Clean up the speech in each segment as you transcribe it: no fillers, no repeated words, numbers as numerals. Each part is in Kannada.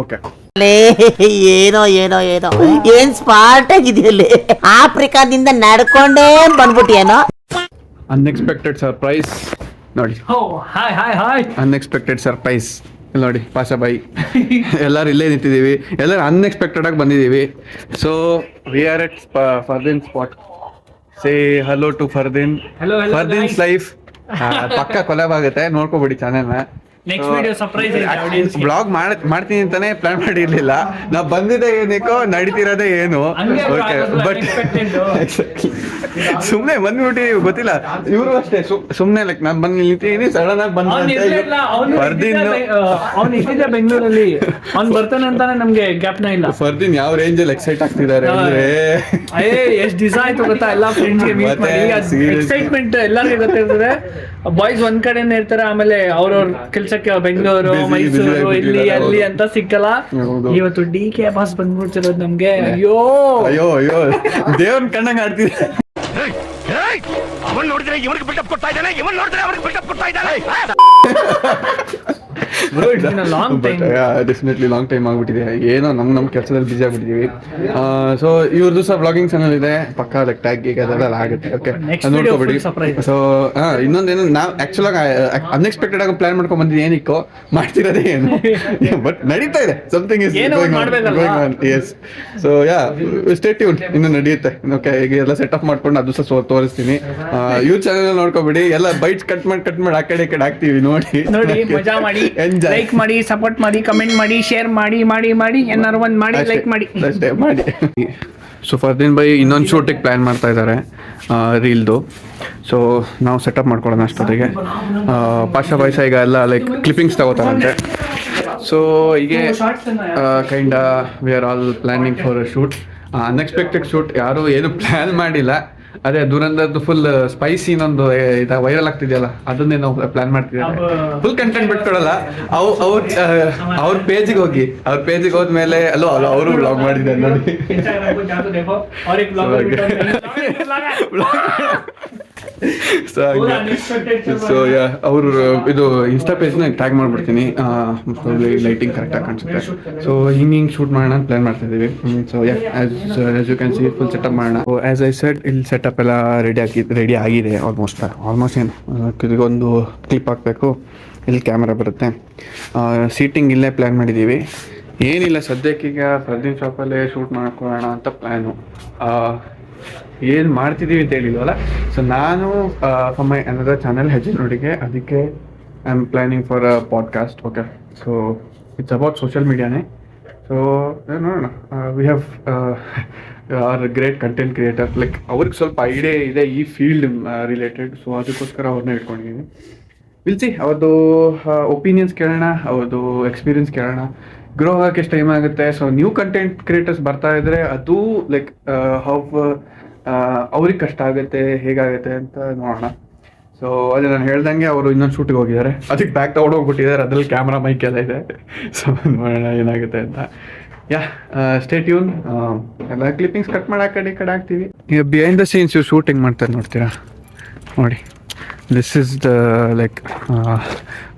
ಓಕೆ. ಏನೋ ಏನೋ ಏನೋ ಏನ್ ಸ್ಮಾರ್ಟ್ ಆಗಿದೆಯಲ್ಲಿ, ಆಫ್ರಿಕಾದಿಂದ ನಡ್ಕೊಂಡೇ ಬಂದ್ಬಿಟ್ಟಿಯೇನೋ. ಅನ್ಎಕ್ಸ್ಪೆಕ್ಟೆಡ್ ಸರ್ಪ್ರೈಸ್ ನೋಡಿ. ಅನ್ಎಕ್ಸ್ಪೆಕ್ಟೆಡ್ ಸರ್ಪ್ರೈಸ್ ನೋಡಿ ಪಾಷಾಬಾಯಿ. ಎಲ್ಲರೂ ಇಲ್ಲೇ ನಿಂತಿದ್ದೀವಿ, ಎಲ್ಲರೂ ಅನ್ಎಕ್ಸ್ಪೆಕ್ಟೆಡ್ ಆಗಿ ಬಂದಿದ್ದೀವಿ. So we are at Fardin spot. Say hello to Fardin. Fardin's life ಪಕ್ಕ ಕೊಲಾಬ್ ಆಗುತ್ತೆ, ನೋಡ್ಕೊಬಿಡಿ ಚಾನೆಲ್ನ. ನೆಕ್ಸ್ಟ್ ವಿಡಿಯೋ ಸರ್ಪ್ರೈಸ್ ಐತೆ. ಬ್ಲಾಗ್ ಮಾಡ್ತೀನಿ ಅಂತಾನೆ ಪ್ಲಾನ್ ಮಾಡಿರ್ಲಿಲ್ಲ. ನಾವ್ ಬಂದಿದ್ದೆ ಏನಕ್ಕೋ, ನಡೀತಿರೋದೇ ಏನು. ಓಕೆ, ಬಟ್ ಸುಮ್ನೆ ಬಂದ್ಬಿಟ್ಟಿದೀವಿ, ಗೊತ್ತಿಲ್ಲ. ಇವರು ಅಷ್ಟೇ ಸುಮ್ನೆ ಲೈಕ್ ನಾನ್ ಬಂದ್ ನಿಲ್ತೀನಿ, ಸಡನ್ ಆಗಿ ಫರ್ದಿನ್ ಬೆಂಗಳೂರಲ್ಲಿ ಅವ್ನ್ ಬರ್ತಾನೆ ಅಂತಾನೆ ನಮ್ಗೆ ಗ್ಯಾಪ್ನ ಇಲ್ಲ. ಫರ್ದಿನ್ ಯಾವ ರೇಂಜ್ ಅಲ್ಲಿ ಎಕ್ಸೈಟ್ ಆಗ್ತಿದ್ದಾರೆ ಅಂದ್ರೆ ಎಷ್ಟ್ ದಿವಸ ಆಯ್ತು ಗೊತ್ತಾ ಎಲ್ಲಾ ಫ್ರೆಂಡ್ಸ್ ಗೆ ಮೀಟ್ ಮಾಡಿ. ಎಕ್ಸೈಟ್ಮೆಂಟ್ ಎಲ್ಲರಿಗೂ ಗೊತ್ತಿರ್ತದೆ. ಬಾಯ್ಸ್ ಒಂದ್ ಕಡೆನೇ ಇರ್ತಾರೆ, ಆಮೇಲೆ ಅವ್ರವ್ರ ಕೆಲ್ಸಕ್ಕೆ ಬೆಂಗಳೂರು, ಮೈಸೂರು, ಇಲ್ಲಿ ಅಲ್ಲಿ ಅಂತ ಸಿಕ್ಕಲ್ಲ. ಇವತ್ತು DK ಬಾಸ್ ಬಂದ್ಬಿಡ್ತಿರೋದು ನಮ್ಗೆ. ಅಯ್ಯೋ ಅಯ್ಯೋ ಅಯ್ಯೋ ದೇವ್ರನ್ ಕಣ್ಣಂಗ್ ಆಡ್ತಿದೆ. ಅವನ್ ನೋಡಿದ್ರೆ ಇವನಿಗೆ ಬಿಲ್ಡಪ್ ಕೊಡ್ತಾ ಇದ್ದಾನೆ, ಇವನ್ ನೋಡಿದ್ರೆ ಅವನಿಗೆ ಬಿಲ್ಡಪ್ ಕೊಡ್ತಾ ಇದ್ದಾನೆ. ಡೆಫಿನೆಟ್ಲಿ ಲಾಂಗ್ ಟೈಮ್ ಆಗ್ಬಿಟ್ಟಿದೆ. ಏನೋ ನಮ್ ಕೆಲಸದಲ್ಲಿ ಬಿಸಿ ಆಗ್ಬಿಟ್ಟಿದೀವಿ. ಸೊ ಇವ್ರದ್ದು ಸಹ ಬ್ಲಾಗಿಂಗ್ ಚಾನಲ್ ಇದೆ, ಪಕ್ಕ ಲೈಕ್ ಟ್ಯಾಗ್ ಅದೆಲ್ಲ ಆಗುತ್ತೆ. ಓಕೆ, ನೋಡ್ಕೊಬಿಡಿ. ಸೊ ಇನ್ನೊಂದೇನು, ನಾವು ಆಕ್ಚುಲ್ ಆಗಿ ಅನ್ಎಕ್ಸ್ಪೆಕ್ಟೆಡ್ ಆಗಿ ಪ್ಲಾನ್ ಮಾಡ್ಕೊಂಡ್ ಬಂದಿದ್ದು ಏನಕ್ಕೋ, ಮಾಡ್ತಿರೋದೇ ಏನು, ಬಟ್ ನಡೀತಾ ಇದೆ. Something is going on. Yes. So yeah, stay tune, ಇನ್ನು ನಡೆಯುತ್ತೆ. ಓಕೆ, ಈಗ ಎಲ್ಲ ಸೆಟಪ್ ಮಾಡ್ಕೊಂಡು ಅದು ಸಹ ತೋರಿಸ್ತೀನಿ. ಇವ್ರ ಚಾನಲ್ ನೋಡ್ಕೊಬಿಡಿ. ಎಲ್ಲ ಬೈಟ್ಸ್ ಕಟ್ ಮಾಡಿ ಆ ಕಡೆ ಹಾಕ್ತಿವಿ, ನೋಡಿ ಮಜಾ ಮಾಡಿ. ಲೈಕ್ ಮಾಡಿ, ಸಪೋರ್ಟ್ ಮಾಡಿ, ಕಮೆಂಟ್ ಮಾಡಿ, ಶೇರ್ ಮಾಡಿ ಏನಾರು ಒಂದ್ ಮಾಡಿ, ಲೈಕ್ ಮಾಡಿ ಅಷ್ಟೇ ಮಾಡಿ. ಸೊ ಫರ್ದಿನ್ ಬೈ ಇನ್ನೊಂದು ಶೂಟಿಗೆ ಪ್ಲಾನ್ ಮಾಡ್ತಾ ಇದ್ದಾರೆ ರೀಲ್ದು. ಸೊ ನಾವು ಸೆಟಪ್ ಮಾಡ್ಕೊಳ್ಳೋಣ ಅಷ್ಟೊತ್ತಿಗೆ. ಪಾಷಾ ಬಾಯ್ಸ ಈಗ ಎಲ್ಲ ಲೈಕ್ ಕ್ಲಿಪ್ಪಿಂಗ್ಸ್ ತಗೋತಾರಂತೆ. ಸೊ ಹೀಗೆ kind we are all planning for a shoot. Unexpected shoot, ಯಾರು ಏನು ಪ್ಲಾನ್ ಮಾಡಿಲ್ಲ. ಅದೇ ದುರಂದದ್ದು ಫುಲ್ ಸ್ಪೈಸಿ ಇನ್ನೊಂದು ವೈರಲ್ ಆಗ್ತಿದೆಯಲ್ಲ, ಅದನ್ನೇ ನಾವು ಪ್ಲಾನ್ ಮಾಡ್ತಿದ್ದೇವೆ. ಫುಲ್ ಕಂಟೆಂಟ್ ಬಿಟ್ಕೊಡಲ್ಲ. ಅವ್ರ ಪೇಜಿಗೆ ಹೋಗಿ, ಅವ್ರ ಪೇಜಿಗೆ ಹೋದ್ಮೇಲೆ ಅಲ್ಲೋ ಅವರು ಬ್ಲಾಗ್ ಮಾಡಿದ್ದಾರೆ ನೋಡಿ. ಸೊ ಅವರು ಇದು ಇನ್ಸ್ಟಾ ಪೇಜ್ನ ಟ್ಯಾಗ್ ಮಾಡ್ಬಿಡ್ತೀನಿ. ಲೈಟಿಂಗ್ ಕರೆಕ್ಟಾಗಿ ಕಾಣಿಸುತ್ತೆ. ಸೊ ಹಿಂಗೆ ಶೂಟ್ ಮಾಡೋಣ ಅಂತ ಪ್ಲಾನ್ ಮಾಡ್ತಾ ಇದ್ದೀವಿ. So as you can see full setup ಮಾಡೋಣ. ಆಸ್ ಐ ಸೆಡ್, ಇಲ್ಲಿ ಸೆಟಪ್ ಎಲ್ಲ ರೆಡಿ ಆಗಿದೆ ಆಲ್ಮೋಸ್ಟ್. ಏನು ಒಂದು ಕ್ಲಿಪ್ ಹಾಕಬೇಕು, ಇಲ್ಲಿ ಕ್ಯಾಮ್ರಾ ಬರುತ್ತೆ. ಸೀಟಿಂಗ್ ಇಲ್ಲೇ ಪ್ಲ್ಯಾನ್ ಮಾಡಿದ್ದೀವಿ. ಏನಿಲ್ಲ ಸದ್ಯಕ್ಕೀಗ ಫರ್ದಿನ್ ಶಾಪಲ್ಲೇ ಶೂಟ್ ಮಾಡ್ಕೊಳ್ಳೋಣ ಅಂತ ಪ್ಲ್ಯಾನು. ಏನು ಮಾಡ್ತಿದ್ದೀವಿ ಅಂತ ಹೇಳಿಲ್ವಲ್ಲ. ಸೊ ನಾನು ಫಾರ್ ಮೈ ಅನದರ್ ಚಾನಲ್ ಹೆಜ್ಜೆ ನೋಡಿಗೆ, ಅದಕ್ಕೆ I am planning for a podcast. Okay, so it's about social ಮೀಡಿಯಾನೇ. ಸೊ ನೋಡೋಣ, we have are great content creator, like ಅವ್ರಿಗೆ ಸ್ವಲ್ಪ ಐಡಿಯಾ ಇದೆ ಈ ಫೀಲ್ಡ್ ರಿಲೇಟೆಡ್. ಸೊ ಅದಕ್ಕೋಸ್ಕರ ಅವ್ರನ್ನ ಇಟ್ಕೊಂಡಿದ್ದೀನಿ. ವಿಲ್ ಸಿ, ಅವ್ರದ್ದು ಒಪಿನಿಯನ್ಸ್ ಕೇಳೋಣ, ಅವ್ರದ್ದು ಎಕ್ಸ್ಪೀರಿಯನ್ಸ್ ಕೇಳೋಣ. ಗ್ರೋ ಆಗೋಕ್ಕೆ ಎಷ್ಟು ಟೈಮ್ ಆಗುತ್ತೆ. ಸೊ ನ್ಯೂ ಕಂಟೆಂಟ್ ಕ್ರಿಯೇಟರ್ಸ್ ಬರ್ತಾ ಇದ್ರೆ ಅದು ಲೈಕ್ ಹೌ ಅವ್ರಿಗೆ ಕಷ್ಟ ಆಗುತ್ತೆ, ಹೇಗಾಗುತ್ತೆ ಅಂತ ನೋಡೋಣ. ಸೊ ಅದೇ ನಾನು ಹೇಳ್ದಂಗೆ ಅವರು ಇನ್ನೊಂದು ಶೂಟಿಗೆ ಹೋಗಿದ್ದಾರೆ, ಅದಕ್ಕೆ ಬ್ಯಾಗ್ ತಗೊಂಡೋಗ್ಬಿಟ್ಟಿದ್ದಾರೆ. ಅದ್ರಲ್ಲಿ ಕ್ಯಾಮ್ರಾ ಮೈಕ್ ಎಲ್ಲ ಇದೆ. ಸೊ ನೋಡೋಣ ಏನಾಗುತ್ತೆ ಅಂತ. ಯಾ, ಸ್ಟೇ ಟ್ಯೂನ್. ಎಲ್ಲ ಕ್ಲಿಪ್ಪಿಂಗ್ಸ್ ಕಟ್ ಮಾಡಿ ಆ ಕಡೆ ಹಾಕ್ತೀವಿ. ಈಗ ಬಿಹೈಂಡ್ ದ ಸೀನ್ಸ್ ಇವ್ರು ಶೂಟಿಂಗ್ ಮಾಡ್ತಾರೆ, ನೋಡ್ತೀರಾ ನೋಡಿ. This is the like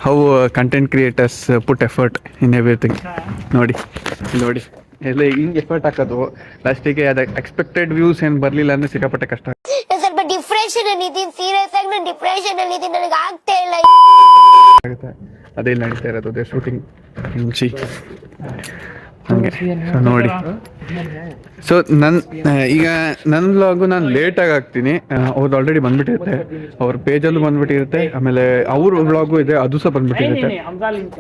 how content creators put effort in everything. ನೋಡಿ ಎಲ್ಲ ಹಿಂಗೆ ಎಫರ್ಟ್ ಹಾಕೋದು, ಲಾಸ್ಟಿಗೆ ಅದು ಎಕ್ಸ್ಪೆಕ್ಟೆಡ್ ವ್ಯೂಸ್ ಏನು ಬರಲಿಲ್ಲ ಅಂದರೆ ಸಿಕ್ಕಾಪಟ್ಟೆ ಕಷ್ಟ ಸ್ವಲ್ಪ ಡಿಪ್ರೆಷನ್ ಅಲ್ಲಿ ಇದ್ದೀನಿ. ಸೀರಿಯಸ್ ಆಗಿ ನಾನು ಡಿಪ್ರೆಷನ್ ಅಲ್ಲಿ ಇದ್ದೀನಿ, ನನಗೆ ಆಗ್ತಾ ಇಲ್ಲ ಆಗುತ್ತೆ. ಅದೇ ನಡೀತಾ ಇರೋದು, ಅದೇ ಶೂಟಿಂಗ್ ಹಿಂಚಿ ಹಂಗೆ. ಸೊ ನೋಡಿ, ಸೊ ನನ್ನ ವ್ಲಾಗು ನಾನು ಲೇಟಾಗಿ ಹಾಕ್ತೀನಿ. ಅವ್ರದ್ದು ಆಲ್ರೆಡಿ ಬಂದ್ಬಿಟ್ಟಿರುತ್ತೆ, ಅವ್ರ ಪೇಜಲ್ಲೂ ಬಂದ್ಬಿಟ್ಟಿರುತ್ತೆ. ಆಮೇಲೆ ಅವ್ರ ವ್ಲಾಗು ಇದೆ, ಅದು ಸಹ ಬಂದ್ಬಿಟ್ಟಿರುತ್ತೆ.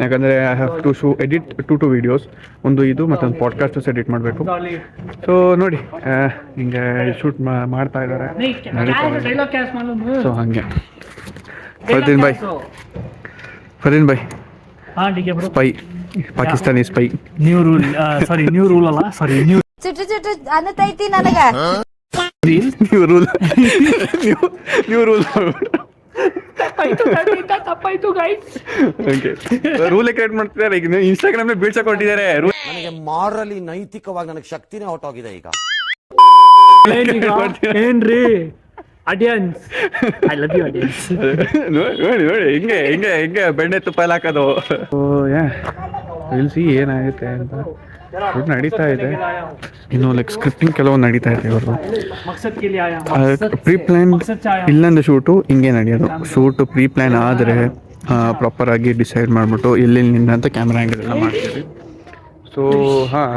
ಯಾಕಂದರೆ I have to edit two videos. ಒಂದು ಇದು ಮತ್ತೊಂದು ಪಾಡ್ಕಾಸ್ಟು ಎಡಿಟ್ ಮಾಡಬೇಕು. ಸೊ ನೋಡಿ, ಹಿಂಗೆ ಶೂಟ್ ಮಾಡ್ತಾ ಇದ್ದಾರೆ, ಸೊ ಹಾಗೆ. Fardin bhai spy, Pakistani spy. New rule ಅಲ್ಲ, ನ್ಯೂ ಅನ್ನತೈತಿ ನನಗ. ನ್ಯೂ ರೂಲ್ ತಪ್ಪಾಯ್ತು ಗೈಸ್. ಓಕೆ, ರೂಲ್ ಕ್ರಿಯೇಟ್ ಮಾಡ್ತಿದ್ದಾರೆ. ಈಗ ಇನ್ಸ್ಟಾಗ್ರಾಮ್ ಬೀಳ್ಸಕ್ ಕೊಟ್ಟಿದ್ದಾರೆ. ನನಗೆ ಮಾರಲಿ ನೈತಿಕವಾಗಿ ನನಗೆ ಶಕ್ತಿನೇ ಹೊರಟೋಗಿದೆ ಈಗ. ಏನ್ರಿ audience, I love you audience. ನೋಡಿ ಹಿಂಗೆ ಬೆಣ್ಣೆ ತುಪ್ಪ ಎಲ್ಲ ಹಾಕೋದು. ವಿಲ್ ಸಿ ಏನಾಗುತ್ತೆ ಅಂತ. ಶೂಟ್ ನಡೀತಾ ಇದೆ, ಇನ್ನು ಲೈಕ್ ಸ್ಕ್ರಿಪ್ಟಿಂಗ್ ಕೆಲವು ನಡೀತಾ ಇದೆ ಇವರು. ಪ್ರೀ ಪ್ಲ್ಯಾನ್ ಇಲ್ಲಂದ್ರೆ ಶೂಟು ಹಿಂಗೆ ನಡೆಯೋದು. ಶೂಟು ಪ್ರೀ ಪ್ಲ್ಯಾನ್ ಆದರೆ ಪ್ರಾಪರಾಗಿ ಡಿಸೈಡ್ ಮಾಡಿಬಿಟ್ಟು ಎಲ್ಲೆಲ್ಲಿ ನಿನ್ನಂತ ಕ್ಯಾಮ್ರಾ ಆ್ಯಂಗಲ್ ಎಲ್ಲ ಮಾಡ್ತೀವಿ. So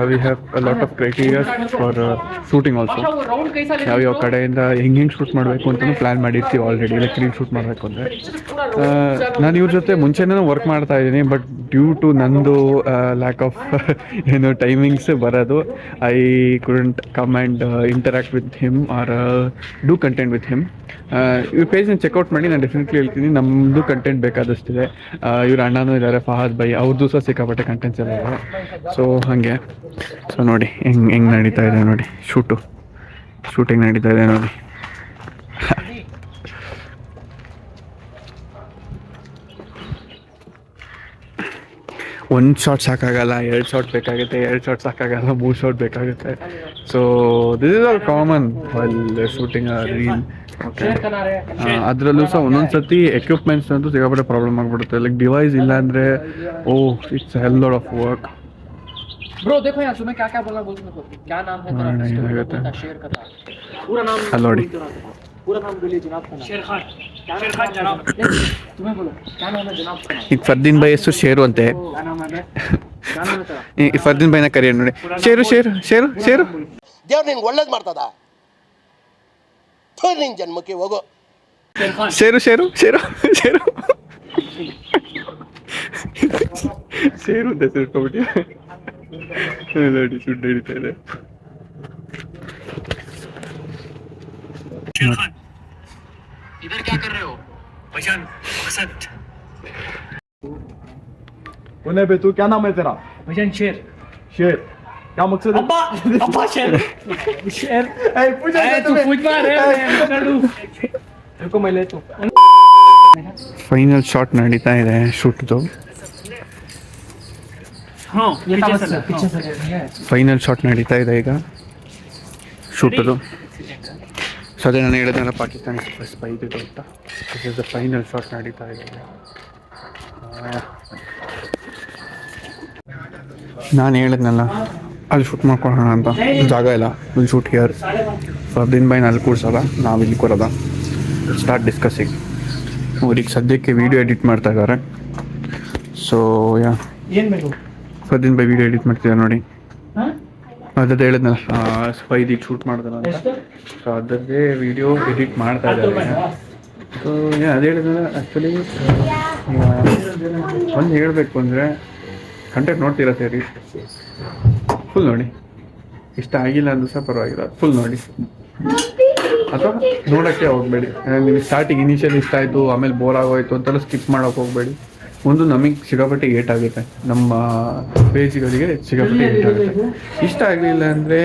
we have a lot of criterias for shooting also. ಯಾವ್ಯಾವ ಕಡೆಯಿಂದ ಹೆಂಗೆ ಶೂಟ್ ಮಾಡಬೇಕು ಅಂತಲೂ ಪ್ಲ್ಯಾನ್ ಮಾಡಿರ್ತೀವಿ ಆಲ್ರೆಡಿ. ಲೈಕ್ ರೀಲ್ ಶೂಟ್ ಮಾಡಬೇಕು ಅಂದರೆ ನಾನು ಇವ್ರ ಜೊತೆ ಮುಂಚೆನೇ ವರ್ಕ್ ಮಾಡ್ತಾ ಇದ್ದೀನಿ, ಬಟ್ ಡ್ಯೂ ಟು ನಂದು ಲ್ಯಾಕ್ ಆಫ್ ಏನು ಟೈಮಿಂಗ್ಸ್ ಬರೋದು, I couldn't come and interact with him or do content with him. ಇವ್ರ ಪೇಜ್ನ ಚೆಕ್ಔಟ್ ಮಾಡಿ, ನಾನು ಡೆಫಿನೆಟ್ಲಿ ಹೇಳ್ತೀನಿ ನಮ್ಮದು ಕಂಟೆಂಟ್ ಬೇಕಾದಷ್ಟಿದೆ. ಇವ್ರ ಅಣ್ಣನೂ ಇದ್ದಾರೆ, ಫಹದ್ ಬೈ, ಅವ್ರದ್ದು ಸಹ ಸಿಕ್ಕಾಪಟ್ಟೆ ಕಂಟೆಂಟ್ಸ್ ಎಲ್ಲ ಇದೆ. ಸೊ ಹಾಗೆ ಸೊ ನೋಡಿ ಹೆಂಗೆ ನಡೀತಾ ಇದೆ ನೋಡಿ ಶೂಟಿಂಗ್ ನಡೀತಾ ಇದೆ ನೋಡಿ. ಒಂದು ಶಾಟ್ ಸಾಕಾಗಲ್ಲ, 2 ಶಾಟ್ ಬೇಕಾಗುತ್ತೆ, 2 ಶಾಟ್ ಸಾಕಾಗಲ್ಲ, 3 ಶಾಟ್ ಬೇಕಾಗುತ್ತೆ. So this is all common while shooting a reel. Okay, ಅದರಲ್ಲೂ ಸಹ ಒಂದೊಂದು ಸತಿ ಎಕ್ವಿಪ್ಮೆಂಟ್ಸ್ ಅಂತೂ ಸಿಕ್ಕಾಪಟ್ಟೆ ಪ್ರಾಬ್ಲಮ್ ಆಗಿಬಿಡುತ್ತೆ. ಲೈಕ್ ಡಿವೈಸ್ ಇಲ್ಲ ಅಂದರೆ it's hell lot of work. Bro देखो यार तुम्हें क्या क्या बोलना बोल मेरे को क्या नाम है तेरा शेर का था पूरा नाम ನೋಡಿ पूरा नाम बोलिए जनाब का शेर खान जनाब तुम्हें बोलो क्या नाम है जनाब का ಈಗ ಫರ್ದೀನ್ ಬೈ ಹೆಸರು ಶೇರು ಅಂತೆ. क्या नाम है तेरा ಈ ಫರ್ದೀನ್ ಬೈನ ಕರಿಯ ನೋಡಿ, ಶೇರು ದೇವ್ರು ನಿನ್ಗೆ ಒಳ್ಳೇದು ಮಾಡ್ತದ, ನಿನ್ ಜನ್ಮಕ್ಕೆ ಹೋಗೋ. ಶೇರು ಅಂತ ಸೇರ್ಕೊಬಿಟ್ಟು ನೋಡಿ ಶೂಟ್ ನಡೀತಾ ಇದೆ. इधर क्या कर रहे हो भाईजान वसंत उन्हें बे तू क्या नाम है तेरा? भाईजान शेर क्या मकसद है? अब्बा शेर तू पूछ मार रुको मैं ले तू ಫೈನಲ್ ಶಾಟ್ ನಡೀತಾ ಇದೆ ಶೂಟ್ದು. ಫೈನಲ್ ಶಾಟ್ ನಡೀತಾ ಇದೆ ಈಗ ಶೂಟದು. ಸೊ ಅದೇ ನಾನು ಹೇಳಿದ್ನಲ್ಲ ಪಾಕಿಸ್ತಾನಿ ಸ್ಪೈ ಇದು ಅಂತ. This is the final shot ನಡೀತಾ ಇದೆ. ನಾನು ಹೇಳಿದ್ನಲ್ಲ ಅಲ್ಲಿ ಶೂಟ್ ಮಾಡ್ಕೊಳ್ಳೋಣ ಅಂತ, ಜಾಗ ಇಲ್ಲ, will shoot here. Fardeen by ಅಲ್ಲಿ ಕೂರ್ಸೋಲ್ಲ, ನಾವು ಇಲ್ಲಿ ಕೂರೋದ. Start discussing. ಅವ್ರಿಗೆ ಸದ್ಯಕ್ಕೆ ವೀಡಿಯೋ ಎಡಿಟ್ ಮಾಡ್ತಾ ಇದ್ದಾರೆ. So Fardeen by video edit ಮಾಡ್ತಿದ್ದಾರೆ ನೋಡಿ. ಅದೇ ಹೇಳಿದ್ನಲ್ಲ ಸ್ಪೈದಿಗೆ ಶೂಟ್ ಮಾಡಿದಲ್ಲ ಅಂತ. ಸೊ ಅದರದ್ದೇ ವಿಡಿಯೋ ಎಡಿಟ್ ಮಾಡ್ತಾ ಇದ್ದಾರೆ. ಸೊ ಅದೇ ಹೇಳಿದ್ನಲ್ಲ ಆ್ಯಕ್ಚುಲಿ ಒಂದು ಹೇಳಬೇಕು ಅಂದರೆ ಕಂಟೆಂಟ್ ನೋಡ್ತೀರಾ ಸೇರಿ ಫುಲ್ ನೋಡಿ. ಇಷ್ಟ ಆಗಿಲ್ಲ ಅಂದ್ರೂ ಸಹ ಪರವಾಗಿಲ್ಲ, ಫುಲ್ ನೋಡಿ. ಅಥವಾ ನೋಡೋಕ್ಕೆ ಹೋಗಬೇಡಿ. ನಿಮಗೆ ಸ್ಟಾರ್ಟಿಂಗ್ ಇನಿಷಿಯಲ್ ಇಷ್ಟ ಆಯಿತು, ಆಮೇಲೆ ಬೋರ್ ಆಗೋಯ್ತು ಅಂತೆಲ್ಲ ಸ್ಕಿಪ್ ಮಾಡೋಕೆ ಹೋಗಬೇಡಿ. ಒಂದು ನಮಗೆ ಸಿಕ್ಕಾಪಟ್ಟೆ ಏಟ್ ಆಗುತ್ತೆ, ನಮ್ಮ ಪೇಜ್ಗಳಿಗೆ ಸಿಕ್ಕಾಪಟ್ಟೆ ಏಟ್ ಆಗುತ್ತೆ. ಇಷ್ಟ ಆಗಲಿಲ್ಲ ಅಂದರೆ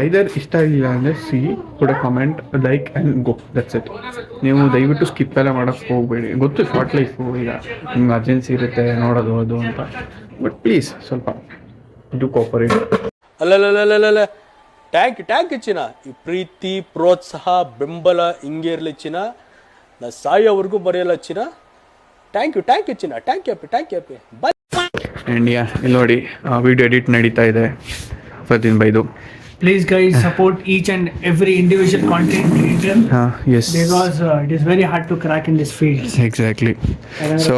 ಐದರ್ ಇಷ್ಟ ಆಗಲಿಲ್ಲ ಅಂದರೆ ಕೂಡ comment, like and go, that's it. ನೀವು ದಯವಿಟ್ಟು ಸ್ಕಿಪ್ ಎಲ್ಲ ಮಾಡೋಕ್ಕೆ ಹೋಗಬೇಡಿ. ಗೊತ್ತು ಶಾರ್ಟ್ ಲೈಫು, ಈಗ ನಿಮ್ಗೆ ಅರ್ಜೆನ್ಸಿ ಇರುತ್ತೆ ನೋಡೋದು ಅದು ಅಂತ, ಬಟ್ ಪ್ಲೀಸ್ ಸ್ವಲ್ಪ ಇದು ಕೋಪರೇಟ್. ಅಲ್ಲಲ್ಲಲ್ಲಲ್ಲ ಟ್ಯಾಂಕ್ ಚಿನ್ನ, ಈ ಪ್ರೀತಿ ಪ್ರೋತ್ಸಾಹ ಬೆಂಬಲ ಹಿಂಗೆ ಇರಲಿ ಚಿನ್ನ, ನಾ ಸಾಯೋವರೆಗೂ ಬರೆಯಲ್ಲ ಚಿನ್ನ. ಥ್ಯಾಂಕ್ ಯು ಚಿನ್ನ, ಥ್ಯಾಂಕ್ ಯು ಬಾಯ್. ಆ್ಯಂಡ್ ಇಲ್ಲಿ ನೋಡಿ ವಿಡಿಯೋ ಎಡಿಟ್ ನಡೀತಾ ಇದೆ ಫರ್ದೀನ್ ಬೈದು. Please guys support each and every individual content creator. Yes. Because it is very hard to crack in this field. Exactly. So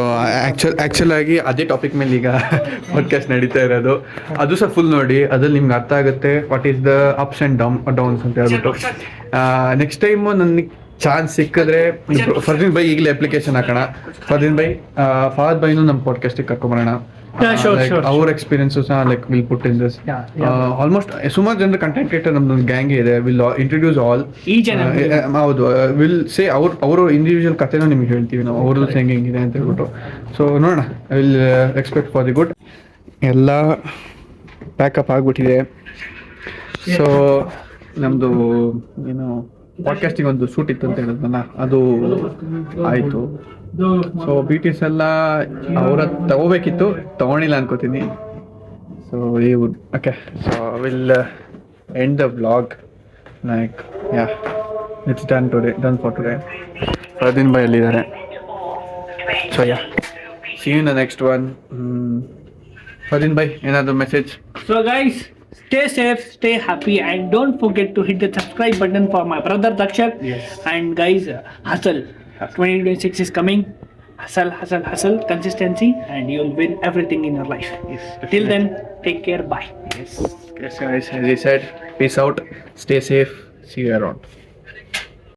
actual ಆಗಿ ಅದೇ ಟಾಪಿಕ್ ಮೇಲೆ ಈಗ ಪಾಡ್ಕಾಸ್ಟ್ ನಡೀತಾ ಇರೋದು. ಅದು ಸಹ ಫುಲ್ ನೋಡಿ, ಅದ್ರಲ್ಲಿ ನಿಮ್ಗೆ ಅರ್ಥ ಆಗುತ್ತೆ what is the ups and downs ಅಂತ ಹೇಳ್ಬಿಟ್ಟು. ನೆಕ್ಸ್ಟ್ ಟೈಮು ನನಗೆ ಚಾನ್ಸ್ ಸಿಕ್ಕಿದ್ರೆ ಫರ್ದೀನ್ ಬೈ ಈಗಲೇ ಅಪ್ಲಿಕೇಶನ್ ಹಾಕೋಣ. ಫರ್ದೀನ್ ಬೈ ಫಹದ್ ಬೈನು ನಮ್ಮ ಪಾಡ್ಕಾಸ್ಟಿಗೆ ಕರ್ಕೊಂಬರೋಣ. ಅವ್ರ ಎಕ್ಸ್ಪೀರಿಯನ್ಸು ಸಹ like will put in this. Almost ಸುಮಾರು ಜನರ ಕಂಟೆಂಟ್ ಕ್ರಿಯೇಟರ್ ನಮ್ದೊಂದು ಗ್ಯಾಂಗ್ ಇದೆ. Will introduce all. ಹೌದು, ವಿಲ್ ಸೇ ಅವರು ಇಂಡಿವಿಜುವಲ್ ಕಥೆನೂ ನಿಮ್ಗೆ ಹೇಳ್ತೀವಿ ನಾವು, ಅವ್ರದ್ದು ಹೆಂಗಿದೆ ಅಂತ ಹೇಳ್ಬಿಟ್ಟು. ಸೊ ನೋಡೋಣ, I will expect for the good. ಎಲ್ಲ ಪ್ಯಾಕಪ್ ಆಗಿಬಿಟ್ಟಿದೆ. ಸೊ ನಮ್ಮದು ಏನು ಪಾಡ್ಕಾಸ್ಟಿಗೆ ಒಂದು ಶೂಟ್ ಇತ್ತು ಅಂತ ಹೇಳಿದ್ನಲ್ಲ, ಅದು ಆಯಿತು. ಸೊ BTS ಎಲ್ಲ ಅವರ ತಗೋಬೇಕಿತ್ತು, ತಗೊಂಡಿಲ್ಲ ಅನ್ಕೋತೀನಿ. ಸೊ ಈ would okay. So will end the vlog like it's done for today. Fardeen bhai ಅಲ್ಲಿದ್ದಾರೆ. So see you in the next one. Fareen bhai ಏನಾದ್ರು message? So guys, stay safe, stay happy, and don't forget to hit the subscribe button for my brother Dakshak. And guys, hustle. 2026 is coming. Hustle, consistency, and you'll win everything in your life. Till then, take care. Bye. Yes guys, as I said, peace out, stay safe, see you around.